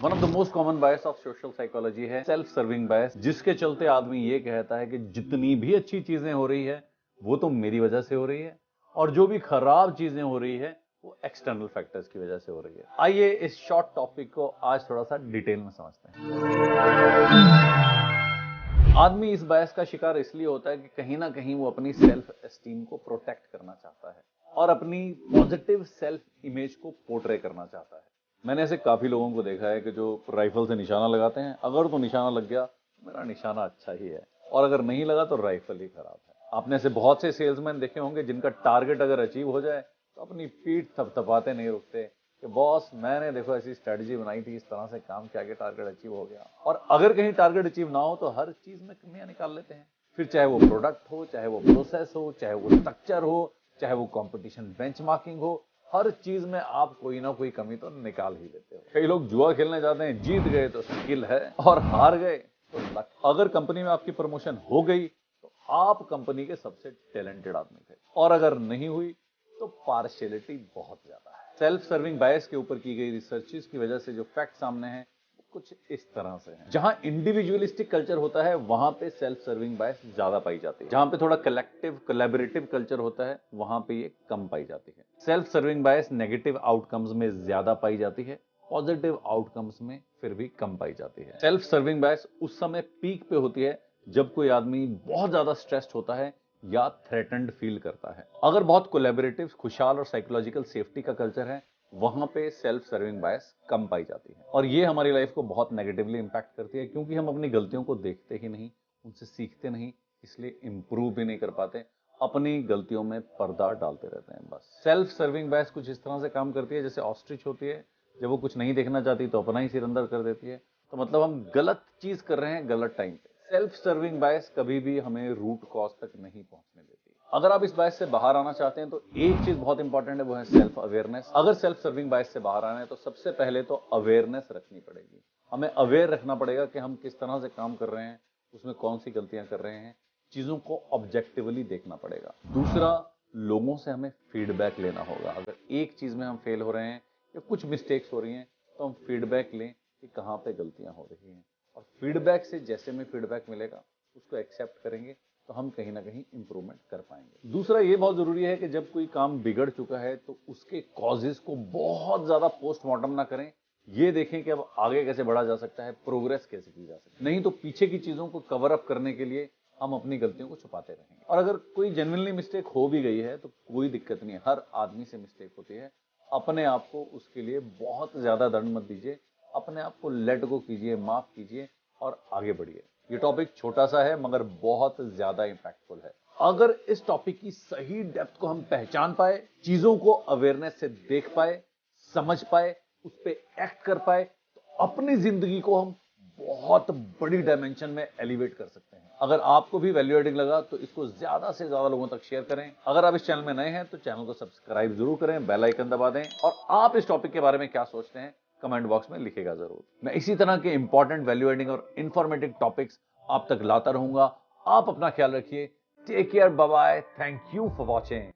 One of the most common bias of social psychology है self serving बायस, जिसके चलते आदमी ये कहता है कि जितनी भी अच्छी चीजें हो रही है वो तो मेरी वजह से हो रही है, और जो भी खराब चीजें हो रही है वो एक्सटर्नल फैक्टर्स की वजह से हो रही है। आइए इस शॉर्ट टॉपिक को आज थोड़ा सा डिटेल में समझते हैं। आदमी इस बायस का शिकार इसलिए होता है कि कहीं ना कहीं वो अपनी सेल्फ एस्टीम को प्रोटेक्ट करना चाहता है और अपनी पॉजिटिव सेल्फ इमेज को पोर्ट्रे करना चाहता है। मैंने ऐसे काफी लोगों को देखा है कि जो राइफल से निशाना लगाते हैं, अगर तो निशाना लग गया मेरा निशाना अच्छा ही है, और अगर नहीं लगा तो राइफल ही खराब है। आपने ऐसे बहुत से सेल्समैन देखे होंगे जिनका टारगेट अगर अचीव हो जाए तो अपनी पीठ थपथपाते नहीं रुकते कि बॉस मैंने देखो ऐसी स्ट्रेटजी बनाई थी, इस तरह से काम किया कि टारगेट अचीव हो गया। और अगर कहीं टारगेट अचीव ना हो तो हर चीज में कमियां निकाल लेते हैं, फिर चाहे वो प्रोडक्ट हो, चाहे वो प्रोसेस हो, चाहे वो स्ट्रक्चर हो, चाहे वो कंपटीशन बेंचमार्किंग हो, हर चीज में आप कोई ना कोई कमी तो निकाल ही लेते हो। कई लोग जुआ खेलने जाते हैं, जीत गए तो स्किल है और हार गए तो लक। अगर कंपनी में आपकी प्रमोशन हो गई तो आप कंपनी के सबसे टैलेंटेड आदमी थे, और अगर नहीं हुई तो पार्शियलिटी बहुत ज्यादा है। सेल्फ सर्विंग बायस के ऊपर की गई रिसर्चेस की वजह से जो फैक्ट सामने हैं कुछ इस तरह से हैं। जहां इंडिविजुअलिस्टिक कल्चर होता है वहां पे सेल्फ सर्विंग बायस ज्यादा पाई जाती है। जहां पे थोड़ा कलेक्टिव कोलैबोरेटिव कल्चर होता है वहां पे ये कम पाई जाती है। सेल्फ सर्विंग बायस नेगेटिव आउटकम्स में ज्यादा पाई जाती है, पॉजिटिव आउटकम्स में फिर भी कम पाई जाती है। सेल्फ सर्विंग बायस उस समय पीक पे होती है जब कोई आदमी बहुत ज्यादा स्ट्रेस्ड होता है या थ्रेटन्ड फील करता है। अगर बहुत कोलैबोरेटिव, खुशहाल और साइकोलॉजिकल सेफ्टी का कल्चर है वहां पे सेल्फ सर्विंग बायस कम पाई जाती है, और ये हमारी लाइफ को बहुत नेगेटिवली इंपैक्ट करती है, क्योंकि हम अपनी गलतियों को देखते ही नहीं, उनसे सीखते नहीं, इसलिए इंप्रूव भी नहीं कर पाते, अपनी गलतियों में पर्दा डालते रहते हैं बस। सेल्फ सर्विंग बायस कुछ इस तरह से काम करती है जैसे ऑस्ट्रिच होती है, जब वो कुछ नहीं देखना चाहती तो अपना ही सिर अंदर कर देती है। तो मतलब हम गलत चीज कर रहे हैं गलत टाइम पे। सेल्फ सर्विंग बायस कभी भी हमें रूट कॉज तक नहीं पहुंचने देती। अगर आप इस बायस से बाहर आना चाहते हैं तो एक चीज बहुत इंपॉर्टेंट है, वो है सेल्फ अवेयरनेस। अगर सेल्फ सर्विंग बायस से बाहर आना है तो सबसे पहले तो अवेयरनेस रखनी पड़ेगी। हमें अवेयर रखना पड़ेगा कि हम किस तरह से काम कर रहे हैं, उसमें कौन सी गलतियां कर रहे हैं, चीजों को ऑब्जेक्टिवली देखना पड़ेगा। दूसरा, लोगों से हमें फीडबैक लेना होगा। अगर एक चीज में हम फेल हो रहे हैं या कुछ मिस्टेक्स हो रही हैं तो हम फीडबैक लें कि कहां पे गलतियां हो रही हैं, और फीडबैक से जैसे में फीडबैक मिलेगा उसको एक्सेप्ट करेंगे तो हम कहीं ना कहीं इंप्रूवमेंट कर पाएंगे। दूसरा ये बहुत जरूरी है कि जब कोई काम बिगड़ चुका है तो उसके कॉजेस को बहुत ज्यादा पोस्टमार्टम ना करें, ये देखें कि अब आगे कैसे बढ़ा जा सकता है, प्रोग्रेस कैसे की जा सकती है। नहीं तो पीछे की चीजों को कवर अप करने के लिए हम अपनी गलतियों को छुपाते रहेंगे। और अगर कोई जेन्युइनली मिस्टेक हो भी गई है तो कोई दिक्कत नहीं है, हर आदमी से मिस्टेक होती है। अपने आप को उसके लिए बहुत ज्यादा दंड मत दीजिए, अपने आप को लेट गो कीजिए, माफ कीजिए और आगे बढ़िए। ये टॉपिक छोटा सा है मगर बहुत ज्यादा इंपैक्टफुल है। अगर इस टॉपिक की सही डेप्थ को हम पहचान पाए, चीजों को अवेयरनेस से देख पाए, समझ पाए, उस पर एक्ट कर पाए, तो अपनी जिंदगी को हम बहुत बड़ी डायमेंशन में एलिवेट कर सकते हैं। अगर आपको भी वैल्यू एडिंग लगा तो इसको ज्यादा से ज्यादा लोगों तक शेयर करें। अगर आप इस चैनल में नए हैं तो चैनल को सब्सक्राइब जरूर करें, बेल आइकन दबा दें, और आप इस टॉपिक के बारे में क्या सोचते हैं कमेंट बॉक्स में लिखेगा जरूर। मैं इसी तरह के इंपॉर्टेंट वैल्यू एडिंग और इंफॉर्मेटिव टॉपिक्स आप तक लाता रहूंगा। आप अपना ख्याल रखिए। Take care, bye bye, thank you for watching.